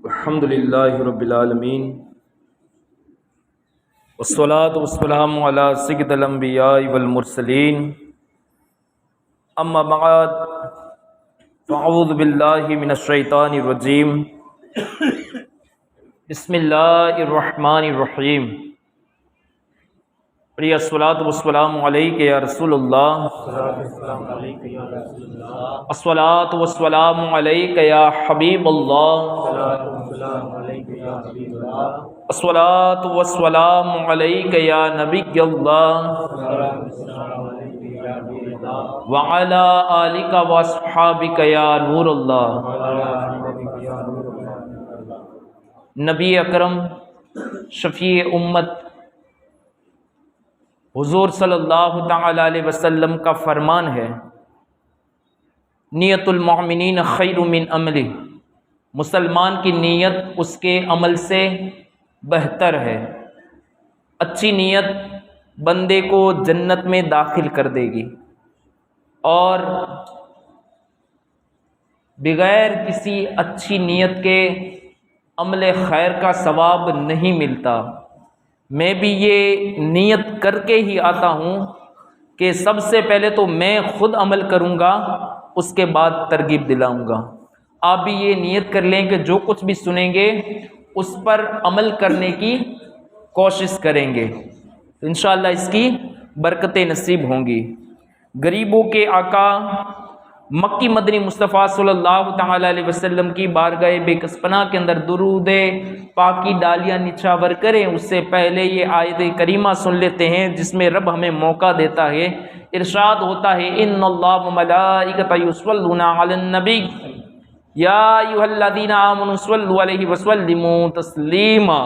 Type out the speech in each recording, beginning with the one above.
الحمد للہ رب العالمین والصلاة والسلام علی سید الانبیاء والمرسلین اما بعد فاعوذ باللہ من الشیطان الرجیم بسم اللہ الرحمن الرحیم الصلاۃ والسلام علیک یا رسول اللہ، الصلاۃ والسلام علیک یا حبیب اللہ، الصلاۃ والسلام علیک یا نبی اللہ، وعلی آلک واصحابک یا نور اللہ۔ نبی اکرم شفیع امت حضور صلی اللہ تعالی علیہ وسلم کا فرمان ہے، نیت المؤمنین خیر من عملہ، مسلمان کی نیت اس کے عمل سے بہتر ہے۔ اچھی نیت بندے کو جنت میں داخل کر دے گی اور بغیر کسی اچھی نیت کے عمل خیر کا ثواب نہیں ملتا۔ میں بھی یہ نیت کر کے ہی آتا ہوں کہ سب سے پہلے تو میں خود عمل کروں گا، اس کے بعد ترغیب دلاؤں گا۔ آپ بھی یہ نیت کر لیں کہ جو کچھ بھی سنیں گے اس پر عمل کرنے کی کوشش کریں گے، انشاءاللہ اس کی برکتیں نصیب ہوں گی۔ غریبوں کے آقا مکی مدنی مصطفیٰ صلی اللہ تعالی علیہ وسلم کی بارگاہ بے کس پناہ کے اندر درود پاکی ڈالیاں نچھاور کریں، اس سے پہلے یہ آیت کریمہ سن لیتے ہیں جس میں رب ہمیں موقع دیتا ہے، ارشاد ہوتا ہے ان اللہ وملائکتہ یصلون علی النبی یا ایھا الذین آمنوا صلوا علیہ وسلموا تسلیما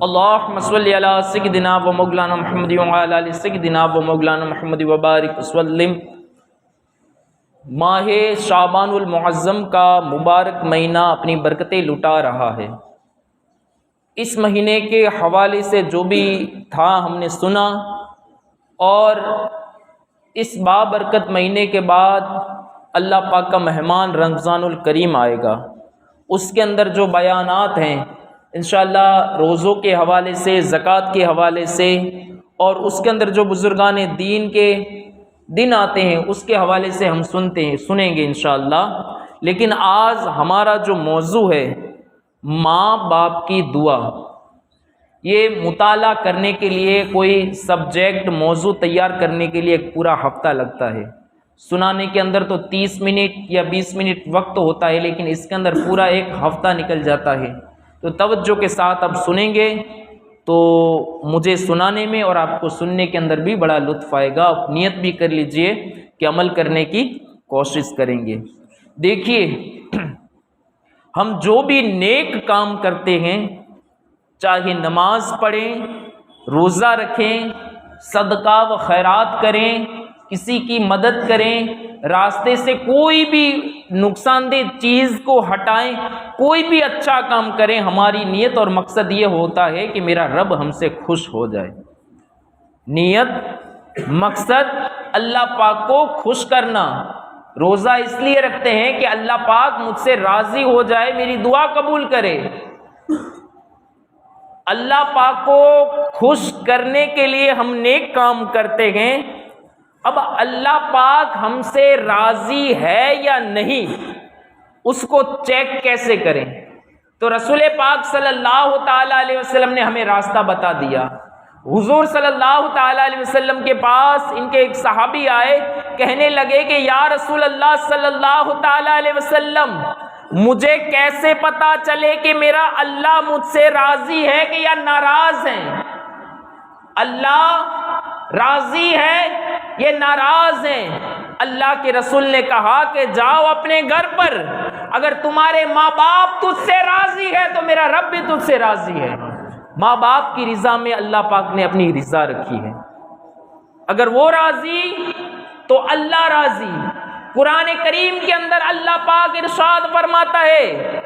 اللہم صل علی سیدنا و مولانا محمد وعلی آل سیدنا و مولانا محمد وبارک وسلم۔ ماہ شعبان المعظم کا مبارک مہینہ اپنی برکتیں لٹا رہا ہے۔ اس مہینے کے حوالے سے جو بھی تھا ہم نے سنا، اور اس بابرکت مہینے کے بعد اللہ پاک کا مہمان رمضان الکریم آئے گا، اس کے اندر جو بیانات ہیں انشاءاللہ روزوں کے حوالے سے، زکوٰۃ کے حوالے سے، اور اس کے اندر جو بزرگان دین کے دن آتے ہیں اس کے حوالے سے ہم سنیں گے انشاءاللہ۔ لیکن آج ہمارا جو موضوع ہے ماں باپ کی دعا، یہ مطالعہ کرنے کے لیے کوئی سبجیکٹ موضوع تیار کرنے کے لیے ایک پورا ہفتہ لگتا ہے۔ سنانے کے اندر تو 30 منٹ یا 20 منٹ وقت ہوتا ہے، لیکن اس کے اندر پورا ایک ہفتہ نکل جاتا ہے۔ تو توجہ کے ساتھ اب سنیں گے تو مجھے سنانے میں اور آپ کو سننے کے اندر بھی بڑا لطف آئے گا۔ نیت بھی کر لیجئے کہ عمل کرنے کی کوشش کریں گے۔ دیکھیے، ہم جو بھی نیک کام کرتے ہیں، چاہے نماز پڑھیں، روزہ رکھیں، صدقہ و خیرات کریں، کسی کی مدد کریں، راستے سے کوئی بھی نقصان دہ چیز کو ہٹائیں، کوئی بھی اچھا کام کریں، ہماری نیت اور مقصد یہ ہوتا ہے کہ میرا رب ہم سے خوش ہو جائے۔ نیت، مقصد اللہ پاک کو خوش کرنا۔ روزہ اس لیے رکھتے ہیں کہ اللہ پاک مجھ سے راضی ہو جائے، میری دعا قبول کرے۔ اللہ پاک کو خوش کرنے کے لیے ہم نیک کام کرتے ہیں۔ اب اللہ پاک ہم سے راضی ہے یا نہیں، اس کو چیک کیسے کریں؟ تو رسول پاک صلی اللہ تعالی علیہ وسلم نے ہمیں راستہ بتا دیا۔ حضور صلی اللہ تعالی علیہ وسلم کے پاس ان کے ایک صحابی آئے، کہنے لگے کہ یا رسول اللہ صلی اللہ تعالی علیہ وسلم، مجھے کیسے پتا چلے کہ میرا اللہ مجھ سے راضی ہے کہ یا ناراض ہے؟ اللہ راضی ہے یہ ناراض ہیں؟ اللہ کے رسول نے کہا کہ جاؤ اپنے گھر پر، اگر تمہارے ماں باپ تجھ سے راضی ہے تو میرا رب بھی تجھ سے راضی ہے۔ ماں باپ کی رضا میں اللہ پاک نے اپنی رضا رکھی ہے، اگر وہ راضی تو اللہ راضی۔ قرآن کریم کے اندر اللہ پاک ارشاد فرماتا ہے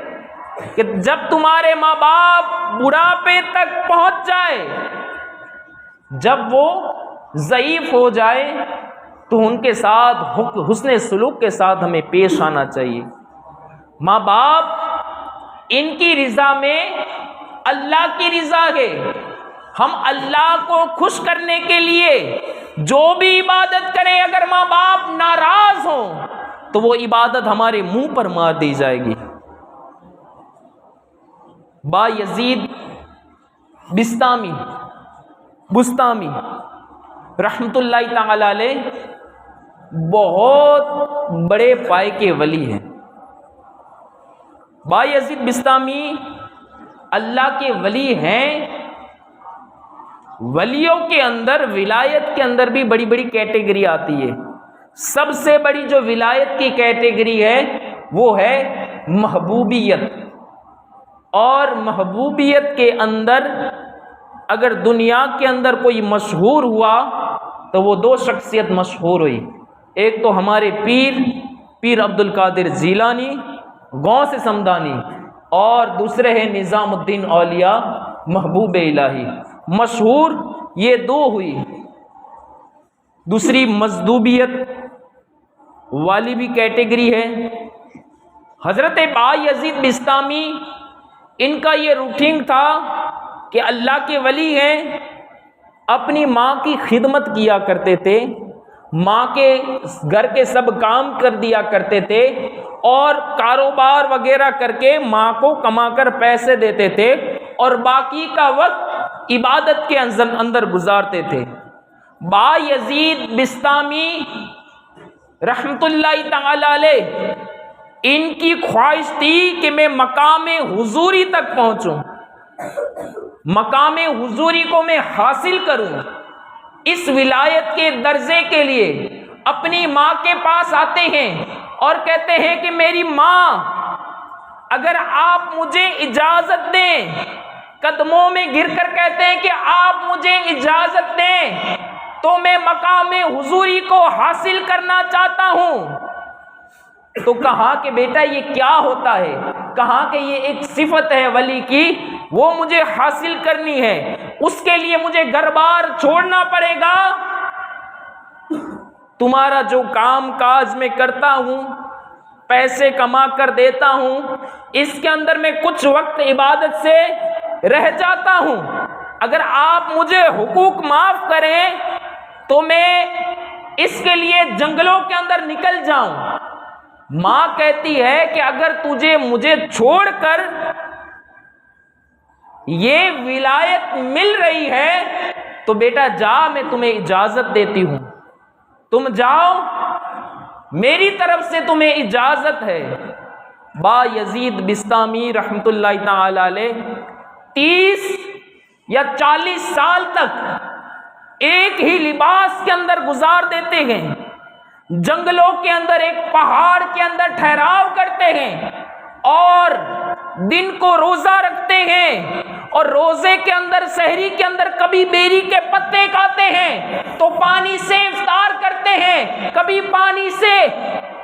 کہ جب تمہارے ماں باپ بڑھاپے تک پہنچ جائے، جب وہ ضعیف ہو جائے تو ان کے ساتھ حسن سلوک کے ساتھ ہمیں پیش آنا چاہیے۔ ماں باپ ان کی رضا میں اللہ کی رضا ہے. ہم اللہ کو خوش کرنے کے لیے جو بھی عبادت کریں، اگر ماں باپ ناراض ہوں تو وہ عبادت ہمارے منہ پر مار دی جائے گی. با یزید بستامی رحمت اللہ تعالی علیہ بہت بڑے پائے کے ولی ہیں. با یزید بستامی اللہ کے ولی ہیں. ولیوں کے اندر، ولایت کے اندر بھی بڑی بڑی کیٹیگری آتی ہے. سب سے بڑی جو ولایت کی کیٹیگری ہے وہ ہے محبوبیت. اور محبوبیت کے اندر اگر دنیا کے اندر کوئی مشہور ہوا تو وہ دو شخصیت مشہور ہوئی. ایک تو ہمارے پیر عبد القادر جیلانی گاؤں سے سمدانی، اور دوسرے ہیں نظام الدین اولیاء محبوب الہی. مشہور یہ دو ہوئی. دوسری مجذوبیت والی بھی کیٹیگری ہے. حضرت با یزید بستامی ان کا یہ روٹین تھا کہ اللہ کے ولی ہیں، اپنی ماں کی خدمت کیا کرتے تھے، ماں کے گھر کے سب کام کر دیا کرتے تھے، اور کاروبار وغیرہ کر کے ماں کو کما کر پیسے دیتے تھے، اور باقی کا وقت عبادت کے اندر گزارتے تھے. با یزید بستامی رحمت اللہ تعالی علیہ ان کی خواہش تھی کہ میں مقام حضوری تک پہنچوں، مقام حضوری کو میں حاصل کروں. اس ولایت کے درجے کے لیے اپنی ماں کے پاس آتے ہیں اور کہتے ہیں کہ میری ماں، اگر آپ مجھے اجازت دیں، قدموں میں گر کر کہتے ہیں کہ آپ مجھے اجازت دیں تو میں مقام حضوری کو حاصل کرنا چاہتا ہوں. تو کہا کہ بیٹا یہ کیا ہوتا ہے؟ کہا کہ یہ ایک صفت ہے ولی کی، وہ مجھے حاصل کرنی ہے. اس کے لیے مجھے گھر بار چھوڑنا پڑے گا. تمہارا جو کام کاج میں کرتا ہوں، پیسے کما کر دیتا ہوں، اس کے اندر میں کچھ وقت عبادت سے رہ جاتا ہوں. اگر آپ مجھے حقوق معاف کریں تو میں اس کے لیے جنگلوں کے اندر نکل جاؤں. ماں کہتی ہے کہ اگر تجھے مجھے چھوڑ کر یہ ولایت مل رہی ہے تو بیٹا جا، میں تمہیں اجازت دیتی ہوں، تم جاؤ، میری طرف سے تمہیں اجازت ہے. با یزید بستامی رحمت اللہ تعالی علیہ 30 یا 40 سال تک ایک ہی لباس کے اندر گزار دیتے ہیں. جنگلوں کے اندر، ایک پہاڑ کے اندر ٹھہراؤ کرتے ہیں، اور دن کو روزہ رکھتے ہیں، اور روزے کے اندر، سحری کے اندر کبھی بیری کے پتے کھاتے ہیں تو پانی سے افطار کرتے ہیں، کبھی پانی سے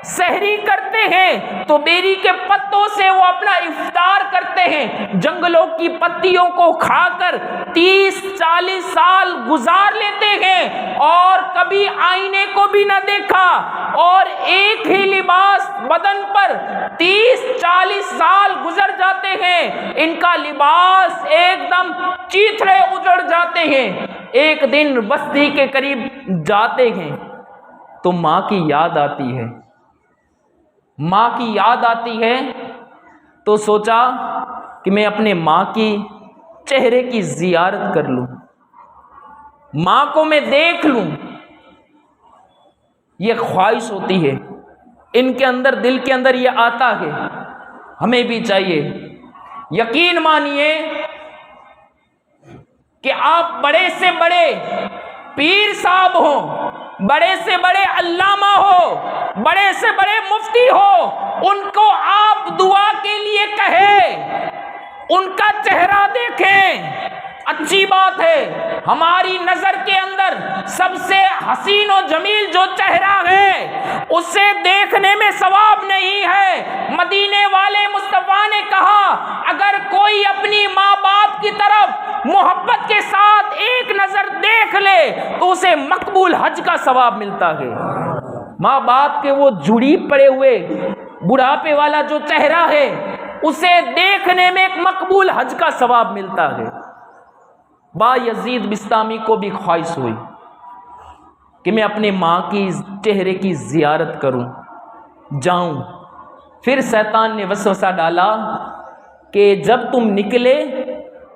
سحری کرتے ہیں تو بیری کے پتوں سے وہ اپنا افطار کرتے ہیں. جنگلوں کی پتیوں کو کھا کر 30-40 سال گزار لیتے ہیں، اور کبھی آئینے کو بھی نہ دیکھا، اور ایک ہی لباس بدن پر 30-40 سال گزر جاتے ہیں. ان کا لباس ایک دم چیتھڑے اجڑ جاتے ہیں. ایک دن بستی کے قریب جاتے ہیں تو ماں کی یاد آتی ہے. ماں کی یاد آتی ہے تو سوچا کہ میں اپنے ماں کی چہرے کی زیارت کر لوں، ماں کو میں دیکھ لوں. یہ خواہش ہوتی ہے ان کے اندر، دل کے اندر یہ آتا ہے. ہمیں بھی چاہیے. یقین مانیے کہ آپ بڑے سے بڑے پیر صاحب ہوں، بڑے سے بڑے علامہ ہو، بڑے سے بڑے مفتی ہو، ان کو آپ دعا کے لیے کہیں، ان کا چہرہ دیکھیں. اچھی بات ہے، ہماری نظر کے اندر سب سے حسین و جمیل جو چہرہ ہے اسے دیکھنے میں ثواب نہیں ہے. مدینے والے مصطفیٰ نے کہا اگر کوئی اپنی ماں باپ کی طرف محبت کے ساتھ ایک نظر دیکھ لے تو اسے مقبول حج کا ثواب ملتا ہے. ماں باپ کے وہ جھڑی پڑے ہوئے بڑھاپے والا جو چہرہ ہے اسے دیکھنے میں ایک مقبول حج کا ثواب ملتا ہے۔ با یزید بستامی کو بھی خواہش ہوئی کہ میں اپنے ماں کی چہرے کی زیارت کروں، جاؤں۔ پھر شیطان نے وسوسہ ڈالا کہ جب تم نکلے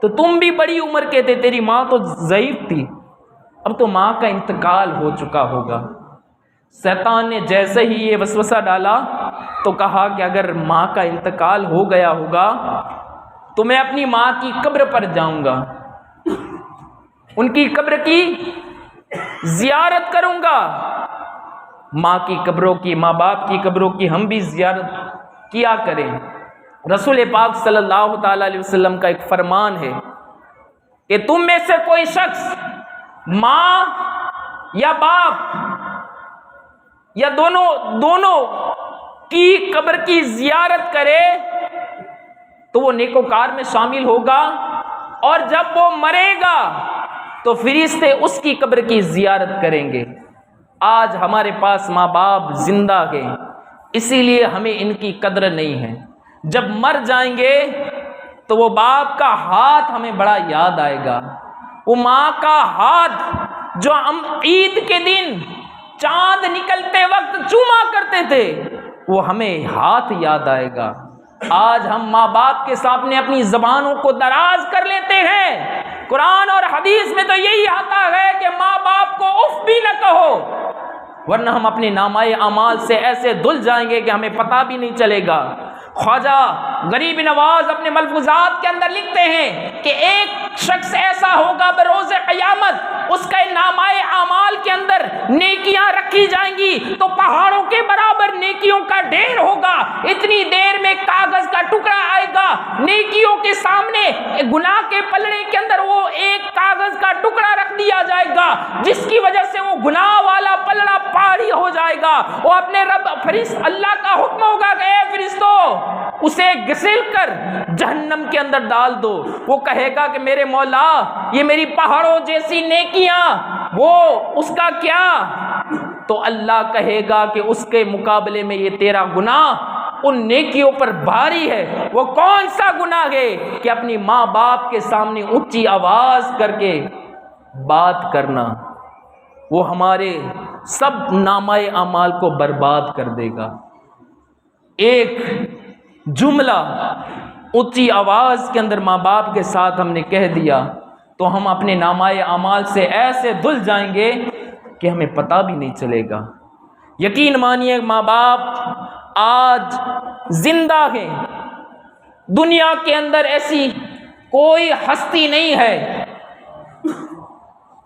تو تم بھی بڑی عمر کے تھے، تیری ماں تو ضعیف تھی، اب تو ماں کا انتقال ہو چکا ہوگا۔ شیطان نے جیسے ہی یہ وسوسہ ڈالا تو کہا کہ اگر ماں کا انتقال ہو گیا ہوگا تو میں اپنی ماں کی قبر پر جاؤں گا، ان کی قبر کی زیارت کروں گا۔ ماں کی قبروں کی، ماں باپ کی قبروں کی ہم بھی زیارت کیا کریں۔ رسول پاک صلی اللہ تعالی علیہ وسلم کا ایک فرمان ہے کہ تم میں سے کوئی شخص ماں یا باپ یا دونوں کی قبر کی زیارت کرے تو وہ نیکوکار میں شامل ہوگا، اور جب وہ مرے گا تو فرشتے اس کی قبر کی زیارت کریں گے۔ آج ہمارے پاس ماں باپ زندہ ہیں، اسی لیے ہمیں ان کی قدر نہیں ہے۔ جب مر جائیں گے تو وہ باپ کا ہاتھ ہمیں بڑا یاد آئے گا، وہ ماں کا ہاتھ جو ہم عید کے دن چاند نکلتے وقت چوما کرتے تھے، وہ ہمیں ہاتھ یاد آئے گا۔ آج ہم ماں باپ کے سامنے اپنی زبانوں کو دراز کر لیتے ہیں۔ قرآن اور حدیث میں تو یہی آتا ہے کہ ماں باپ کو اف بھی نہ کہو، ورنہ ہم اپنے نامہ اعمال سے ایسے دھل جائیں گے کہ ہمیں پتہ بھی نہیں چلے گا۔ خواجہ غریب نواز اپنے ملفوظات کے اندر لکھتے ہیں کہ ایک شخص ایسا ہوگا بروز قیامت، اس کے نامہ اعمال کے اندر نیکیاں رکھی جائیں گی تو پہاڑوں کے برابر نیکیوں کا ڈھیر ہوگا۔ اتنی دیر میں کاغذ کا ٹکڑا آئے گا، نیکیوں کے سامنے گناہ کے پلڑے کے اندر وہ ایک کاغذ کا ٹکڑا رکھ دیا جائے گا، جس کی وجہ سے وہ گناہ والا پلڑا پہاڑی ہو جائے گا۔ وہ اپنے رب اللہ کا حکم ہوگا کہ اے فرشتوں اسے گھسیٹ کر جہنم کے اندر ڈال دو۔ وہ کہے گا کہ میرے مولا یہ میری پہاڑوں جیسی نیکیاں، وہ اس کا کیا؟ تو اللہ کہے گا کہ اس کے مقابلے میں یہ تیرا گناہ ان نیکیوں پر بھاری ہے۔ وہ کون سا گناہ ہے کہ اپنی ماں باپ کے سامنے اونچی آواز کر کے بات کرنا، وہ ہمارے سب نامہ اعمال کو برباد کر دے گا۔ ایک جملہ اونچی آواز کے اندر ماں باپ کے ساتھ ہم نے کہہ دیا تو ہم اپنے نامہ اعمال سے ایسے دھل جائیں گے کہ ہمیں پتہ بھی نہیں چلے گا۔ یقین مانیے ماں باپ آج زندہ ہیں، دنیا کے اندر ایسی کوئی ہستی نہیں ہے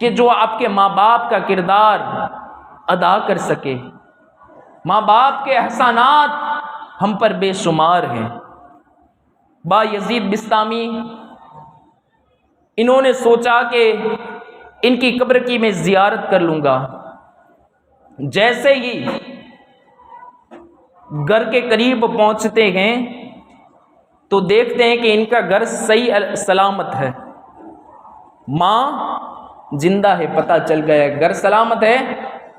کہ جو آپ کے ماں باپ کا کردار ادا کر سکے۔ ماں باپ کے احسانات ہم پر بے شمار ہیں۔ با یزید بستامی انہوں نے سوچا کہ ان کی قبر کی میں زیارت کر لوں گا۔ جیسے ہی گھر کے قریب پہنچتے ہیں تو دیکھتے ہیں کہ ان کا گھر صحیح سلامت ہے، ماں زندہ ہے، پتہ چل گیا گھر سلامت ہے،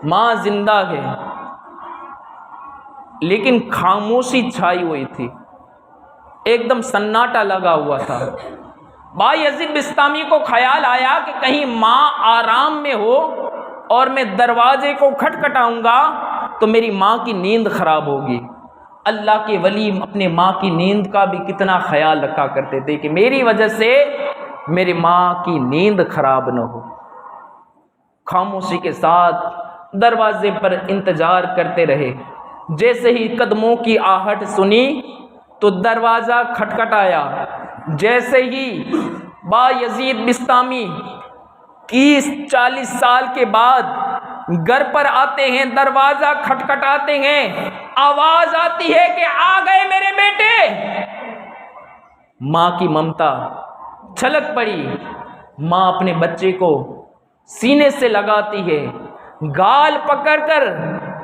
ماں زندہ ہے، لیکن خاموشی چھائی ہوئی تھی، ایک دم سناٹا لگا ہوا تھا۔ با یزید بستامی کو خیال آیا کہ کہیں ماں آرام میں ہو اور میں دروازے کو کھٹکھٹاؤں گا تو میری ماں کی نیند خراب ہوگی۔ اللہ کے ولی اپنے ماں کی نیند کا بھی کتنا خیال رکھا کرتے تھے کہ میری وجہ سے میری ماں کی نیند خراب نہ ہو۔ خاموشی کے ساتھ دروازے پر انتظار کرتے رہے۔ جیسے ہی قدموں کی آہٹ سنی تو دروازہ کھٹکھٹایا۔ جیسے ہی با یزید بستامی 30-40 سال کے بعد گھر پر آتے ہیں، دروازہ کھٹکھٹاتے ہیں، آواز آتی ہے کہ آ گئے میرے بیٹے۔ ماں کی ممتا چھلک پڑی، ماں اپنے بچے کو سینے سے لگاتی ہے، گال پکڑ کر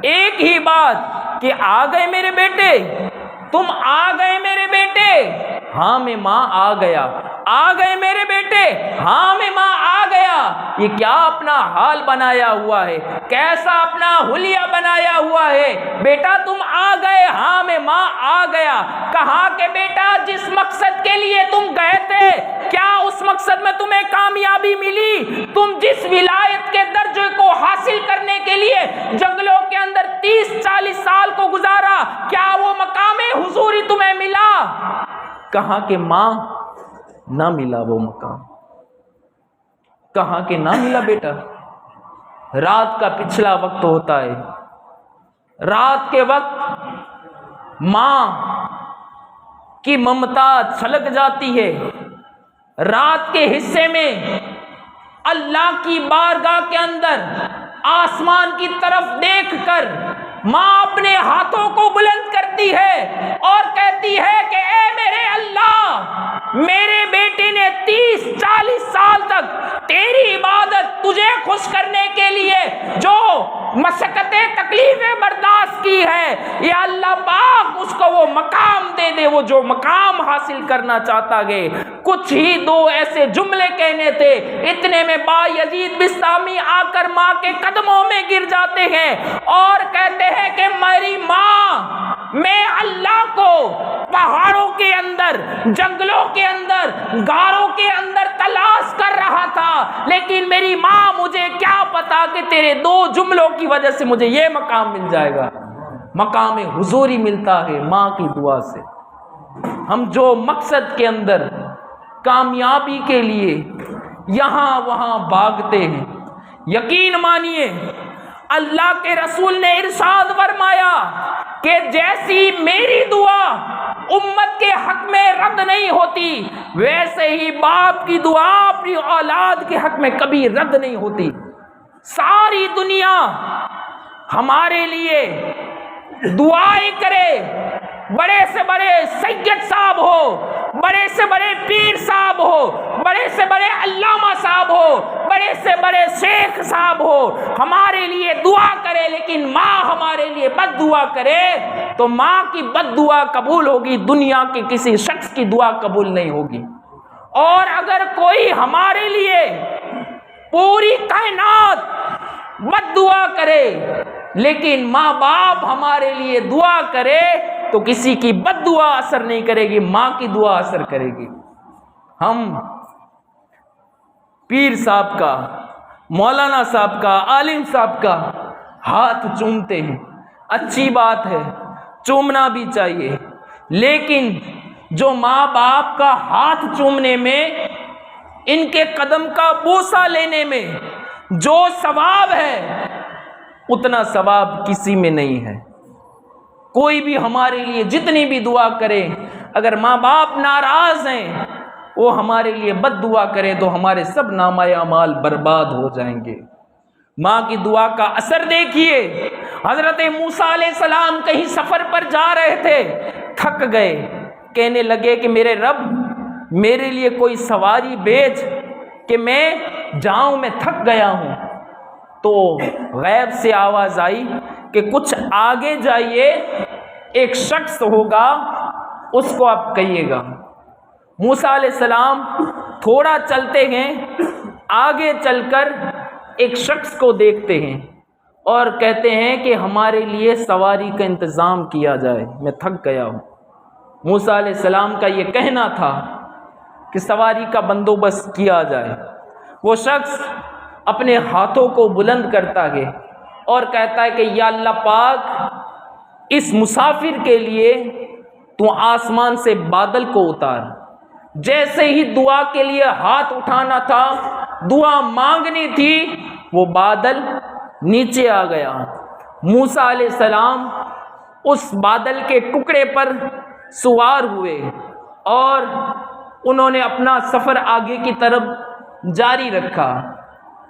ایک ہی بات کہ آ گئے میرے بیٹے، تم آ گئے میرے بیٹے۔ ہاں میں ماں آ گیا۔ آ گئے میرے بیٹے؟ ہاں میں ماں آ گیا۔ یہ کیا اپنا حال بنایا ہوا ہے، کیسا اپنا حلیہ بنایا ہوا ہے؟ بیٹا تم آ گئے؟ ہاں میں ماں آ گیا۔ کہا کہ بیٹا جس مقصد کے لیے تم گئے تھے، کیا اس مقصد میں تمہیں کامیابی ملی؟ تم جس ولایت کے درجے کو حاصل کرنے کے لیے جنگلوں کے اندر 30-40 سال کو گزارا، کیا وہ مقام حضوری تمہیں ملا؟ کہا کہ ماں نہ ملا وہ مقام۔ کہا کہ نہ ملا بیٹا، رات کا پچھلا وقت ہوتا ہے، رات کے وقت ماں کی ممتا چھلک جاتی ہے۔ رات کے حصے میں اللہ کی بارگاہ کے اندر آسمان کی طرف دیکھ کر ماں اپنے ہاتھوں کو بلند کرتی ہے اور کہتی ہے کہ اے میرے اللہ، میرے بیٹے نے 30-40 سال تک تیری عبادت، تجھے خوش کرنے کے لیے جو مشقتیں تکلیفیں برداشت کی ہے، یا اللہ پاک اس کو وہ مقام دے دے، وہ جو مقام حاصل کرنا چاہتا ہے۔ کچھ ہی دو ایسے جملے کہنے تھے، اتنے میں با یزید بستامی آ کر ماں کے قدموں میں گر جاتے ہیں اور کہتے ہیں کہ میری ماں، میں اللہ کو پہاڑوں کے اندر، جنگلوں کے اندر، غاروں کے اندر تلاش کر رہا تھا، لیکن میری ماں مجھے کیا پتا کہ تیرے 2 جملوں کی وجہ سے مجھے یہ مقام مل جائے گا۔ مقام حضوری ملتا ہے ماں کی دعا سے۔ ہم جو مقصد کے اندر کامیابی کے لیے یہاں وہاں بھاگتے ہیں، یقین مانیے اللہ کے رسول نے ارشاد فرمایا کہ جیسی میری دعا امت کے حق میں رد نہیں ہوتی، ویسے ہی باپ کی دعا اپنی اولاد کے حق میں کبھی رد نہیں ہوتی۔ ساری دنیا ہمارے لیے دعائیں کرے، بڑے سے بڑے سید صاحب ہو، بڑے سے بڑے پیر صاحب ہو، بڑے سے بڑے علامہ صاحب ہو، بڑے سے بڑے شیخ صاحب ہو، ہمارے لیے دعا کرے، لیکن ماں ہمارے لیے بد دعا کرے تو ماں کی بد دعا قبول ہوگی، دنیا کے کسی شخص کی دعا قبول نہیں ہوگی۔ اور اگر کوئی ہمارے لیے پوری کائنات بد دعا کرے لیکن ماں باپ ہمارے لیے دعا کرے تو کسی کی بد دعا اثر نہیں کرے گی، ماں کی دعا اثر کرے گی۔ ہم پیر صاحب کا، مولانا صاحب کا، عالم صاحب کا ہاتھ چومتے ہیں، اچھی بات ہے، چومنا بھی چاہیے، لیکن جو ماں باپ کا ہاتھ چومنے میں، ان کے قدم کا بوسہ لینے میں جو ثواب ہے اتنا ثواب کسی میں نہیں ہے۔ کوئی بھی ہمارے لیے جتنی بھی دعا کرے، اگر ماں باپ ناراض ہیں، وہ ہمارے لیے بد دعا کرے تو ہمارے سب نامہ اعمال برباد ہو جائیں گے۔ ماں کی دعا کا اثر دیکھیے، حضرت موسیٰ علیہ السلام کہیں سفر پر جا رہے تھے، تھک گئے، کہنے لگے کہ میرے رب میرے لیے کوئی سواری بھیج کہ میں جاؤں، میں تھک گیا ہوں۔ تو غیب سے آواز آئی کہ کچھ آگے جائیے، ایک شخص ہوگا، اس کو آپ کہیے گا۔ موسیٰ علیہ السلام تھوڑا چلتے ہیں، آگے چل کر ایک شخص کو دیکھتے ہیں اور کہتے ہیں کہ ہمارے لیے سواری کا انتظام کیا جائے، میں تھک گیا ہوں۔ موسیٰ علیہ السلام کا یہ کہنا تھا کہ سواری کا بندوبست کیا جائے۔ وہ شخص اپنے ہاتھوں کو بلند کرتا ہے اور کہتا ہے کہ یا اللہ پاک، اس مسافر کے لیے تو آسمان سے بادل کو اتار۔ جیسے ہی دعا کے لیے ہاتھ اٹھانا تھا، دعا مانگنی تھی، وہ بادل نیچے آ گیا۔ موسیٰ علیہ السلام اس بادل کے ٹکڑے پر سوار ہوئے اور انہوں نے اپنا سفر آگے کی طرف جاری رکھا۔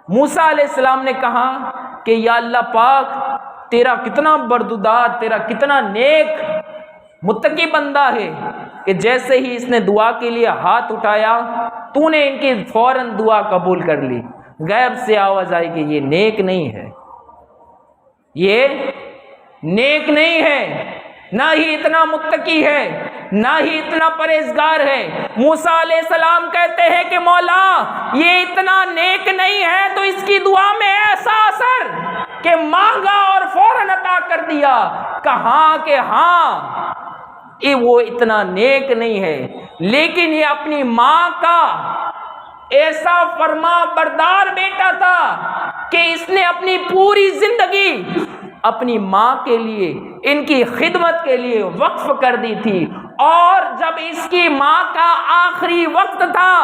موسیٰ علیہ السلام نے کہا کہ یا اللہ پاک، تیرا کتنا بردودار، تیرا کتنا نیک متقی بندہ ہے کہ جیسے ہی اس نے دعا کے لیے ہاتھ اٹھایا تو نے ان کی فوراً دعا قبول کر لی۔ غیب سے آواز آئی کہ یہ نیک نہیں ہے، یہ نیک نہیں ہے، نہ ہی اتنا متقی ہے، نہ ہی اتنا پرہیزگار ہے۔ موسیٰ علیہ السلام کہتے ہیں کہ مولا یہ اتنا نیک نہیں ہے تو اس کی دعا میں ایسا اثر کہ مانگا اور فوراً عطا کر دیا۔ کہا کہ ہاں وہ اتنا نیک نہیں ہے، لیکن یہ اپنی ماں کا ایسا فرما بردار بیٹا تھا کہ اس نے اپنی پوری زندگی اپنی ماں کے لیے، ان کی خدمت کے لیے وقف کر دی تھی۔ اور جب اس کی ماں کا آخری وقت تھا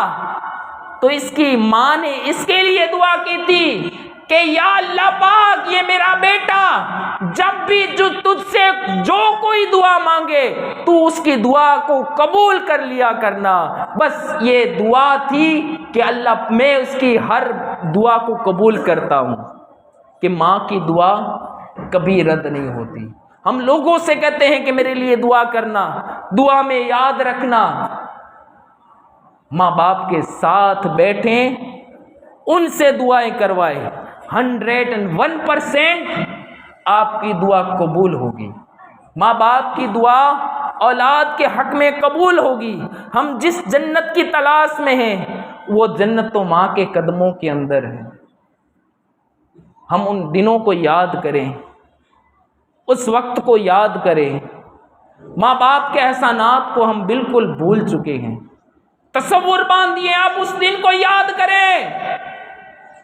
تو اس کی ماں نے اس کے لیے دعا کی تھی کہ یا اللہ پاک یہ میرا بیٹا جب بھی تجھ سے جو کوئی دعا مانگے تو اس کی دعا کو قبول کر لیا کرنا۔ بس یہ دعا تھی کہ اللہ میں اس کی ہر دعا کو قبول کرتا ہوں، کہ ماں کی دعا کبھی رد نہیں ہوتی۔ ہم لوگوں سے کہتے ہیں کہ میرے لیے دعا کرنا، دعا میں یاد رکھنا۔ ماں باپ کے ساتھ بیٹھیں، ان سے دعائیں کروائیں، 101% آپ کی دعا قبول ہوگی۔ ماں باپ کی دعا اولاد کے حق میں قبول ہوگی۔ ہم جس جنت کی تلاش میں ہیں وہ جنت تو ماں کے قدموں کے اندر ہے۔ ہم ان دنوں کو یاد کریں، اس وقت کو یاد کریں۔ ماں باپ کے احسانات کو ہم بالکل بھول چکے ہیں۔ تصور باندھیے، آپ اس دن کو یاد کریں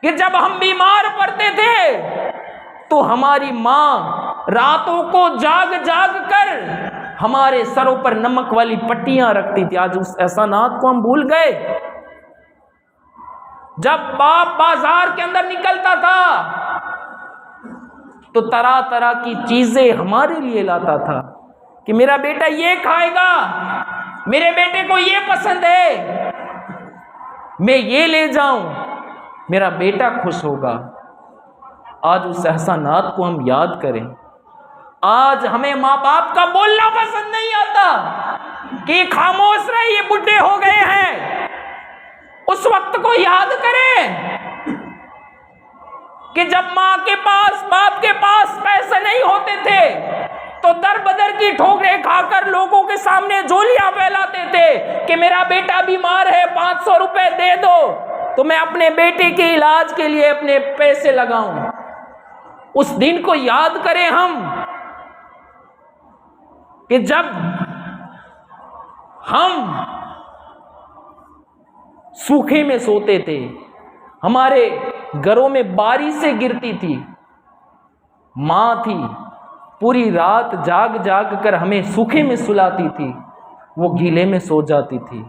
کہ جب ہم بیمار پڑتے تھے تو ہماری ماں راتوں کو جاگ جاگ کر ہمارے سروں پر نمک والی پٹیاں رکھتی تھی۔ آج اس احسانات کو ہم بھول گئے۔ جب باپ بازار کے اندر نکلتا تھا تو طرح طرح کی چیزیں ہمارے لیے لاتا تھا کہ میرا بیٹا یہ کھائے گا، میرے بیٹے کو یہ پسند ہے، میں یہ لے جاؤں، میرا بیٹا خوش ہوگا۔ آج اس احسانات کو ہم یاد کریں۔ آج ہمیں ماں باپ کا بولنا پسند نہیں آتا کہ خاموش رہے، یہ بڈھے ہو گئے ہیں۔ اس وقت کو یاد کریں کہ جب ماں کے پاس، باپ کے پاس پیسے نہیں ہوتے تھے تو در بدر کی ٹھوکریں کھا کر لوگوں کے سامنے جولیاں پھیلاتے تھے کہ میرا بیٹا بیمار ہے، 500 روپے دے دو تو میں اپنے بیٹے کے علاج کے لیے اپنے پیسے لگاؤں۔ اس دن کو یاد کریں ہم کہ جب ہم سوکھے میں سوتے تھے، ہمارے گھروں میں بارشیں گرتی تھی، ماں تھی پوری رات جاگ جاگ کر ہمیں سوکھے میں سلاتی تھی، وہ گیلے میں سو جاتی تھی۔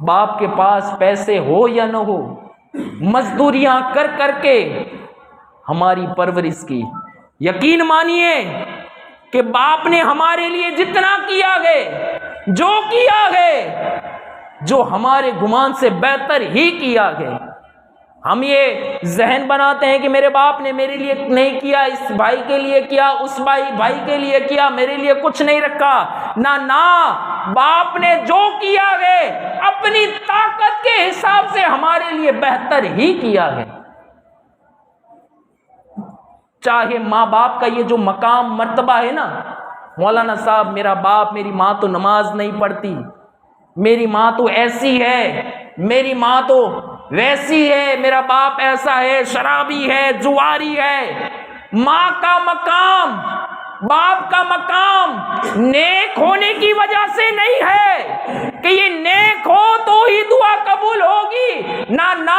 باپ کے پاس پیسے ہو یا نہ ہو، مزدوریاں کر کر کے ہماری پرورش کی۔ یقین مانیے کہ باپ نے ہمارے لیے جتنا کیا ہے، جو کیا ہے، جو ہمارے گمان سے بہتر ہی کیا ہے۔ ہم یہ ذہن بناتے ہیں کہ میرے باپ نے میرے لیے نہیں کیا، اس بھائی کے لیے کیا، اس بھائی کے لیے کیا، میرے لیے کچھ نہیں رکھا۔ نہ، باپ نے جو کیا ہے اپنی طاقت کے حساب سے ہمارے لیے بہتر ہی کیا ہے۔ چاہے ماں باپ کا یہ جو مقام مرتبہ ہے نا، مولانا صاحب میرا باپ، میری ماں تو نماز نہیں پڑھتی، میری ماں تو ایسی ہے، میری ماں تو ویسی ہے، میرا باپ ایسا ہے، شرابی ہے، جواری ہے۔ ماں کا مقام، باپ کا مقام نیک ہونے کی وجہ سے نہیں ہے کہ یہ نیک ہو تو ہی دعا قبول ہوگی، نہ،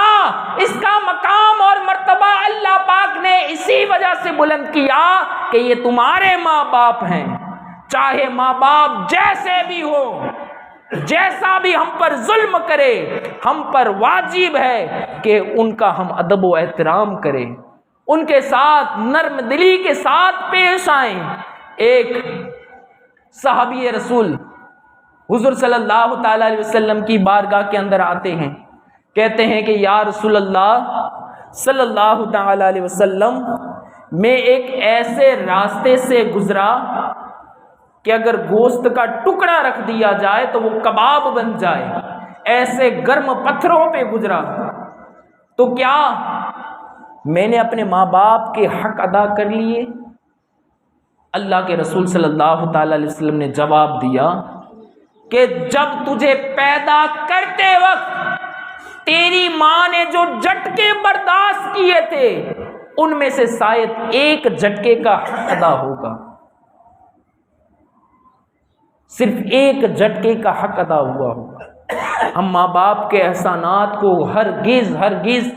اس کا مقام اور مرتبہ اللہ پاک نے اسی وجہ سے بلند کیا کہ یہ تمہارے ماں باپ ہیں۔ چاہے ماں باپ جیسے بھی ہو، جیسا بھی ہم پر ظلم کرے، ہم پر واجب ہے کہ ان کا ہم ادب و احترام کریں، ان کے ساتھ نرم دلی کے ساتھ پیش آئیں۔ ایک صحابی رسول حضور صلی اللہ تعالی علیہ وسلم کی بارگاہ کے اندر آتے ہیں، کہتے ہیں کہ یا رسول اللہ صلی اللہ تعالی علیہ وسلم، میں ایک ایسے راستے سے گزرا کہ اگر گوشت کا ٹکڑا رکھ دیا جائے تو وہ کباب بن جائے، ایسے گرم پتھروں پہ گزرا، تو کیا میں نے اپنے ماں باپ کے حق ادا کر لیے؟ اللہ کے رسول صلی اللہ تعالی علیہ وسلم نے جواب دیا کہ جب تجھے پیدا کرتے وقت تیری ماں نے جو جھٹکے برداشت کیے تھے ان میں سے شاید ایک جھٹکے کا حق ادا ہوگا، صرف ایک جھٹکے کا حق ادا ہوا ہوگا۔ ہم ماں باپ کے احسانات کو ہرگز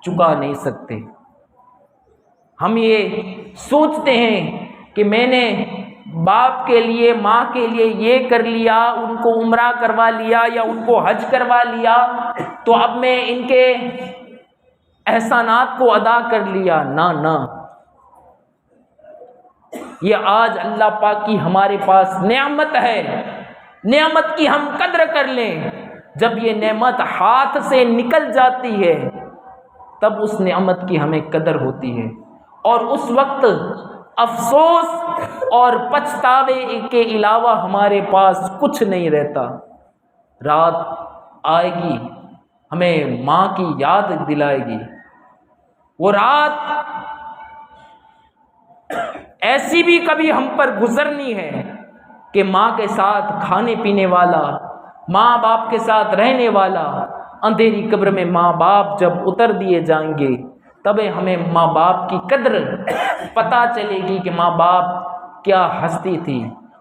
چکا نہیں سکتے۔ ہم یہ سوچتے ہیں کہ میں نے باپ کے لیے ماں کے لیے یہ کر لیا، ان کو عمرہ کروا لیا یا ان کو حج کروا لیا تو اب میں ان کے احسانات کو ادا کر لیا۔ نہ، یہ آج اللہ پاک کی ہمارے پاس نعمت ہے، نعمت کی ہم قدر کر لیں۔ جب یہ نعمت ہاتھ سے نکل جاتی ہے تب اس نعمت کی ہمیں قدر ہوتی ہے، اور اس وقت افسوس اور پچھتاوے کے علاوہ ہمارے پاس کچھ نہیں رہتا۔ رات آئے گی ہمیں ماں کی یاد دلائے گی، وہ رات ایسی بھی کبھی ہم پر گزرنی ہے کہ ماں کے ساتھ کھانے پینے والا، ماں باپ کے ساتھ رہنے والا، اندھیری قبر میں ماں باپ جب اتر دیے جائیں گے تب ہمیں ماں باپ کی قدر پتہ چلے گی کہ ماں باپ کیا ہستی تھی۔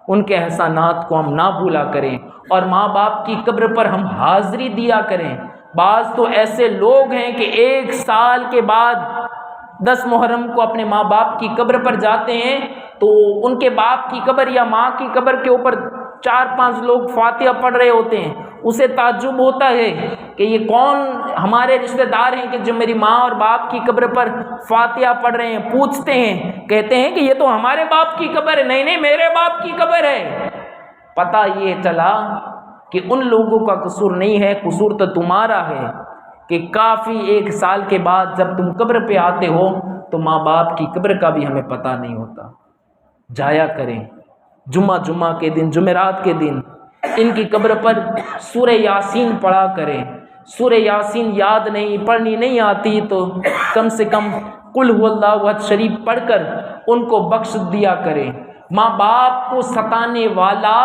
ان کے احسانات کو ہم نہ بھولا کریں اور ماں باپ کی قبر پر ہم حاضری دیا کریں۔ بعض تو ایسے لوگ ہیں کہ 1 سال کے بعد 10 محرم کو اپنے ماں باپ کی قبر پر جاتے ہیں تو ان کے باپ کی قبر یا ماں کی قبر کے اوپر 4-5 لوگ فاتحہ پڑھ رہے ہوتے ہیں۔ اسے تعجب ہوتا ہے کہ یہ کون ہمارے رشتہ دار ہیں کہ جو میری ماں اور باپ کی قبر پر فاتحہ پڑھ رہے ہیں۔ پوچھتے ہیں، کہتے ہیں کہ یہ تو ہمارے باپ کی قبر ہے۔ نہیں، میرے باپ کی قبر ہے۔ پتہ یہ چلا کہ ان لوگوں کا قصور نہیں ہے، قصور تو تمہارا ہے کہ کافی 1 سال کے بعد جب تم قبر پہ آتے ہو تو ماں باپ کی قبر کا بھی ہمیں پتہ نہیں ہوتا۔ جایا کریں جمعہ کے دن، جمعرات کے دن ان کی قبر پر سورہ یاسین پڑھا کریں۔ سورہ یاسین یاد نہیں، پڑھنی نہیں آتی تو کم سے کم قل هو اللہ احد شریف پڑھ کر ان کو بخش دیا کریں۔ ماں باپ کو ستانے والا،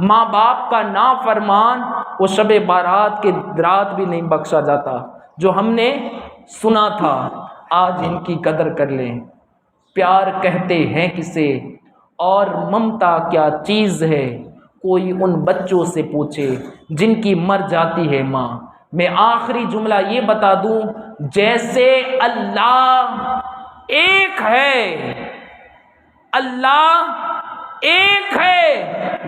ماں باپ کا نافرمان، وہ شب بارات کے رات بھی نہیں بخشا جاتا۔ جو ہم نے سنا تھا آج ان کی قدر کر لیں۔ پیار کہتے ہیں کسے اور ممتا کیا چیز ہے، کوئی ان بچوں سے پوچھے جن کی مر جاتی ہے ماں۔ میں آخری جملہ یہ بتا دوں، جیسے اللہ ایک ہے، اللہ ایک ہے،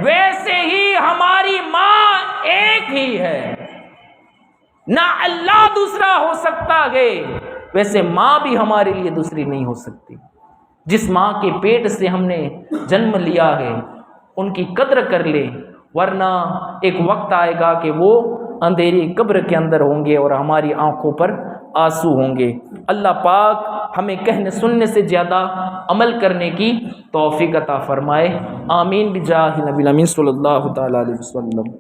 ویسے ہی ہماری ماں ایک ہی ہے۔ نہ اللہ دوسرا ہو سکتا ہے، ویسے ماں بھی ہمارے لیے دوسری نہیں ہو سکتی۔ جس ماں کے پیٹ سے ہم نے جنم لیا ہے ان کی قدر کر لے، ورنہ ایک وقت آئے گا کہ وہ اندھیری قبر کے اندر ہوں گے اور ہماری آنکھوں پر آنسو ہوں گے۔ اللہ پاک ہمیں کہنے سننے سے زیادہ عمل کرنے کی توفیق عطا فرمائے۔ آمین بجاہ نبی الامین صلی اللہ تعالی علیہ وسلم۔